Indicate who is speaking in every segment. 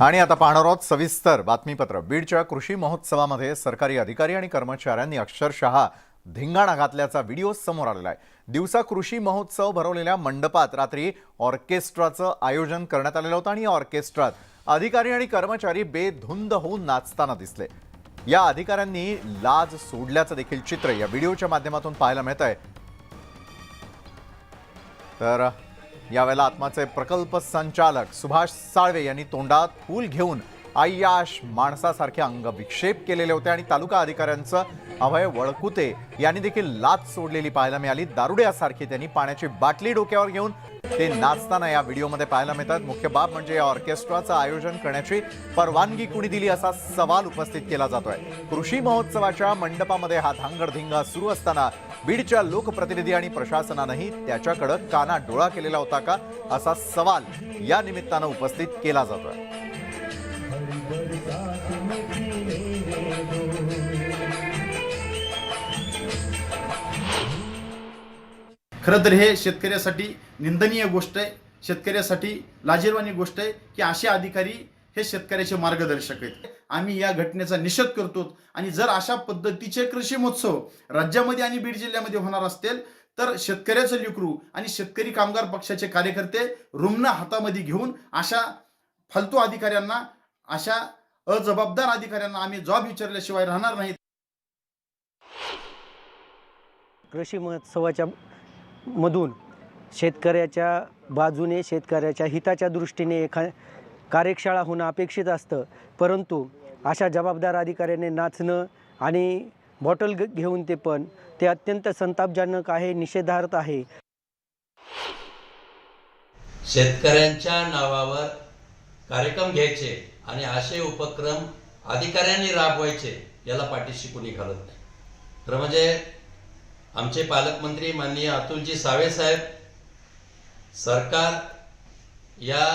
Speaker 1: आणि आता पाहणार आहोत सविस्तर बातमीपत्र। बीडच्या कृषी महोत्सवामध्ये सरकारी अधिकारी आणि कर्मचाऱ्यांनी अक्षरशः धिंगाणा घातल्याचा व्हिडिओ समोर आलेला आहे। दिवसा कृषी महोत्सव भरवलेल्या मंडपात रात्री ऑर्केस्ट्राचं आयोजन करण्यात आलेलं होतं आणि ऑर्केस्ट्रात अधिकारी आणि कर्मचारी बेधुंद होऊन नाचताना दिसले। या अधिकाऱ्यांनी लाज सोडल्याचं देखील चित्र या व्हिडिओच्या माध्यमातून पाहायला मिळतंय। तर यावेळेला आत्माचे प्रकल्प संचालक सुभाष साळवे यांनी तोंडात फूल घेऊन आय्याश माणसासारखे अंगविक्षेप केलेले होते आणि तालुका अधिकाऱ्यांचं अभय वळकुते यांनी देखील लाच सोडलेली पाहायला मिळाली। दारुड्यासारखी त्यांनी पाण्याची बाटली डोक्यावर घेऊन ते नाचताना या व्हिडिओमध्ये पाहायला मिळतात। मुख्य बाब म्हणजे या ऑर्केस्ट्राचं आयोजन करण्याची परवानगी कुणी दिली असा सवाल उपस्थित केला जातोय। कृषी महोत्सवाच्या मंडपामध्ये हा धांगडधिंगा सुरू असताना बीडच्या लोकप्रतिनिधी आणि प्रशासनानेही त्याच्याकडे काना डोळा केलेला होता का असा सवाल या निमित्तानं उपस्थित केला जातोय।
Speaker 2: खरं तर हे शेतकऱ्यासाठी निंदनीय गोष्ट आहे, शेतकऱ्यासाठी लाजिरवाणी गोष्ट आहे की असे अधिकारी हे शेतकऱ्याचे मार्गदर्शक आहेत। आम्ही या घटनेचा निषेध करतो आणि जर अशा पद्धतीचे कृषी महोत्सव राज्यामध्ये आणि बीड जिल्ह्यामध्ये होणार असतील तर शेतकऱ्याचं लेकरू आणि शेतकरी कामगार पक्षाचे कार्यकर्ते रुग्ण हातामध्ये घेऊन अशा फालतू अधिकाऱ्यांना, अशा अजबाबदार अधिकाऱ्यांना आम्ही जॉब विचारल्याशिवाय राहणार नाहीत।
Speaker 3: कृषी महोत्सवाच्या मधून शेतकऱ्याच्या बाजूने, शेतकऱ्याच्या हिताच्या दृष्टीने कार्यशाळा होणं अपेक्षित असतं, परंतु अशा जबाबदार अधिकाऱ्याने नाचणं आणि बॉटल घेऊन ते अत्यंत संतापजनक आहे, निषेधार्थ आहे।
Speaker 4: शेतकऱ्यांच्या नावावर कार्यक्रम घ्यायचे आणि असे उपक्रम अधिकाऱ्यांनी राबवायचे याला पाठीशी कोणी घालत नाही। तर म्हणजे आमचे पालकमंत्री माननीय अतुलजी सावे साहेब, सरकार या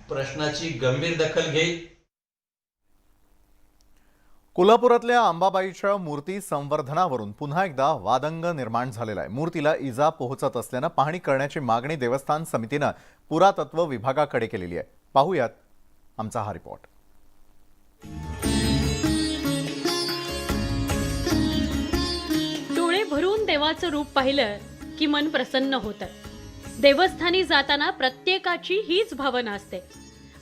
Speaker 4: प्रश्नाची गंभीर दखल घेईल।
Speaker 1: कोल्हापुरातल्या अंबाबाईच्या मूर्ती संवर्धनावरून पुन्हा एकदा वादंग निर्माण झालेला आहे। मूर्तीला इजा पोहोचत असल्यानं पाहणी करण्याची मागणी देवस्थान समितीनं पुरातत्व विभागाकडे केलेली आहे। पाहूयात आमचा हा रिपोर्ट।
Speaker 5: डोळे भरून देवाचं रूप पाहिलं की मन प्रसन्न होतं। देवस्थानी जाताना प्रत्येकाची हीच भावना असते।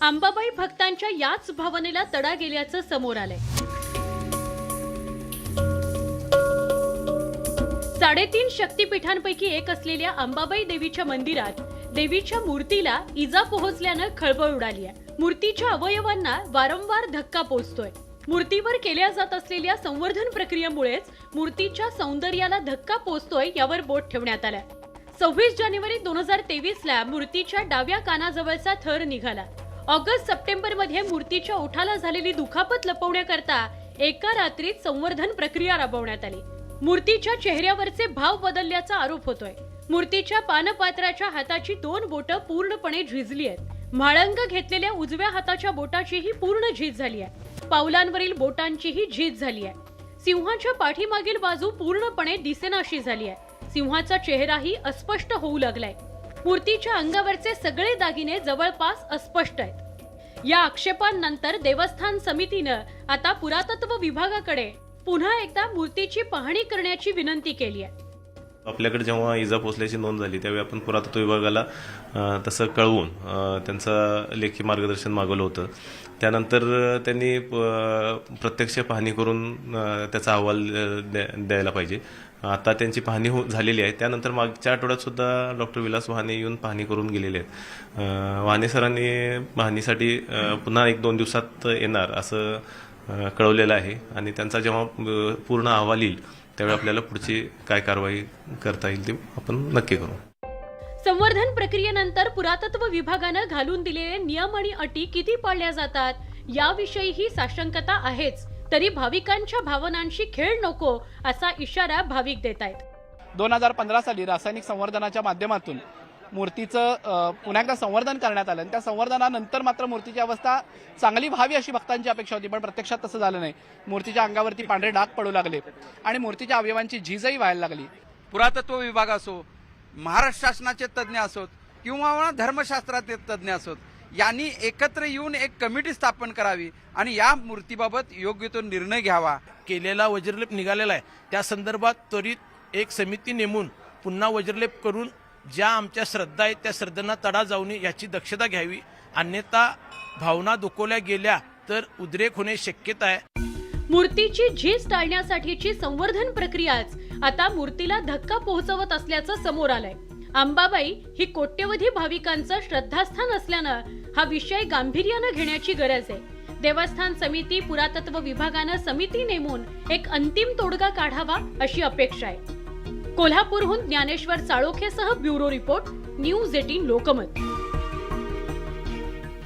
Speaker 5: अंबाबाई भक्तांच्या याच भावनेला तडा गेल्याचं समोर आलंय। 3.5 शक्तिपीठांपैकी एक असलेल्या अंबाबाई देवीच्या मंदिरात देवीच्या मूर्तीला इजा पोहोचल्यानं खळबळ उडाली आहे। मूर्तीच्या अवयवांना वारंवार धक्का पोहोचतोय। मूर्तीवर केल्या जात असलेल्या संवर्धन प्रक्रियेमुळेच मूर्तीच्या सौंदर्याला धक्का पोहोचतोय यावर बोट ठेवण्यात आलं। 26 जानेवारी 2023 ला मूर्तीच्या डाव्या कानाजवळचा थर निघाला। ऑगस्ट-सप्टेंबर मध्ये मूर्तीच्या ओठाला झालेली दुखापत लपवण्याकरता एका रात्रीत संवर्धन प्रक्रिया राबवण्यात आली। मूर्तीच्या चेहऱ्यावरचे भाव बदलल्याचा आरोप होतोय। मूर्तीच्या पानपात्राच्या हाताची 2 बोटं पूर्णपणे झिजली आहेत। म्हाळंग घेतलेल्या उजव्या हाताच्या बोटाचीही पूर्ण झीज झाली आहे। पावलांवरील बोटांचीही झीज झाली आहे। सिंहाच्या पाठीमागील बाजू पूर्णपणे दिसेनाशी झाली आहे। सिंहाचा चेहराही अस्पष्ट होऊ लागलाय। मूर्तीच्या अंगावरचे सगळे दागिने जवळपास अस्पष्ट आहेत। या आक्षेपांनंतर देवस्थान समितीनं आता पुरातत्व विभागाकडे पुन्हा एकदा मूर्तीची पाहणी करण्याची विनंती केली आहे।
Speaker 6: आपल्याकडे जेव्हा इजा पोचल्याची नोंद झाली त्यावेळी आपण पुरातत्व विभागाला तसं कळवून त्यांचं लेखी मार्गदर्शन मागवलं होतं। त्यानंतर त्यांनी प्रत्यक्ष पाहणी करून त्याचा अहवाल द्यायला पाहिजे। आता त्यांची पाहणी झालेली आहे। त्यानंतर मागच्या आठवड्यात सुद्धा डॉक्टर विलास वाहने येऊन पाहणी करून गेलेले आहेत। वाहने सरांनी पाहणीसाठी पुन्हा 1-2 दिवसात येणार असं कळवलेलं आहे आणि त्यांचा जेव्हा पूर्ण अहवाल येईल त्यावेळी आपल्याला पुढची काय कारवाई करता येईल ते आपण नक्की करू।
Speaker 5: संवर्धन प्रक्रियेनंतर पुरातत्व विभागानं घालून दिलेले नियम आणि अटी किती पाळल्या जातात याविषयीही साशंकता आहेच, तरी भाविकांच्या भावनांशी खेळ नको असा इशारा भाविक देत आहेत।
Speaker 7: 2015 साली रासायनिक संवर्धनाच्या माध्यमातून मूर्तीचं पुन्हा एकदा संवर्धन करण्यात आलं आणि त्या संवर्धनानंतर मात्र मूर्तीची अवस्था चांगली व्हावी अशी भक्तांची अपेक्षा होती, पण प्रत्यक्षात तसं झालं नाही। मूर्तीच्या अंगावरती पांढरे डाग पडू लागले आणि मूर्तीच्या अवयवांची झीजही व्हायला लागली।
Speaker 8: पुरातत्व विभाग असो, महाराष्ट्र शासनाचे तज्ज्ञ असोत किंवा धर्मशास्त्राचे तज्ज्ञ असोत, यांनी एकत्र येऊन एक कमिटी स्थापन करावी आणि या मूर्तीबाबत योग्य तो निर्णय घ्यावा.
Speaker 9: केलेला वज्रलेप निघालेला आहे त्या संदर्भात त्वरित एक समिती नेमून पुन्हा वज्रलेप करून ज्या आमच्या श्रद्धा आहेत त्या श्रद्धांना तडा जाऊ नये याची दक्षता घ्यावी. अन्यथा भावना दुखवल्या गेल्या तर उद्रेक होण्याची शक्यता आहे.
Speaker 5: मूर्तीची झीज टाळण्यासाठीची संवर्धन प्रक्रियाच आता मूर्तीला धक्का पोहोचवत असल्याचं समोर आलंय. अंबाबाई ही कोट्यवधी भाविकांचं श्रद्धास्थान असल्यानं हा विषय गांभीर्यानं घेण्याची गरज आहे. देवस्थान समिती, पुरातत्व विभागानं समिती नेमून एक अंतिम तोडगा काढावा अशी अपेक्षा आहे. कोल्हापूरहून ज्ञानेश्वर चाळोखेसह ब्युरो रिपोर्ट, न्यूज 18 लोकमत.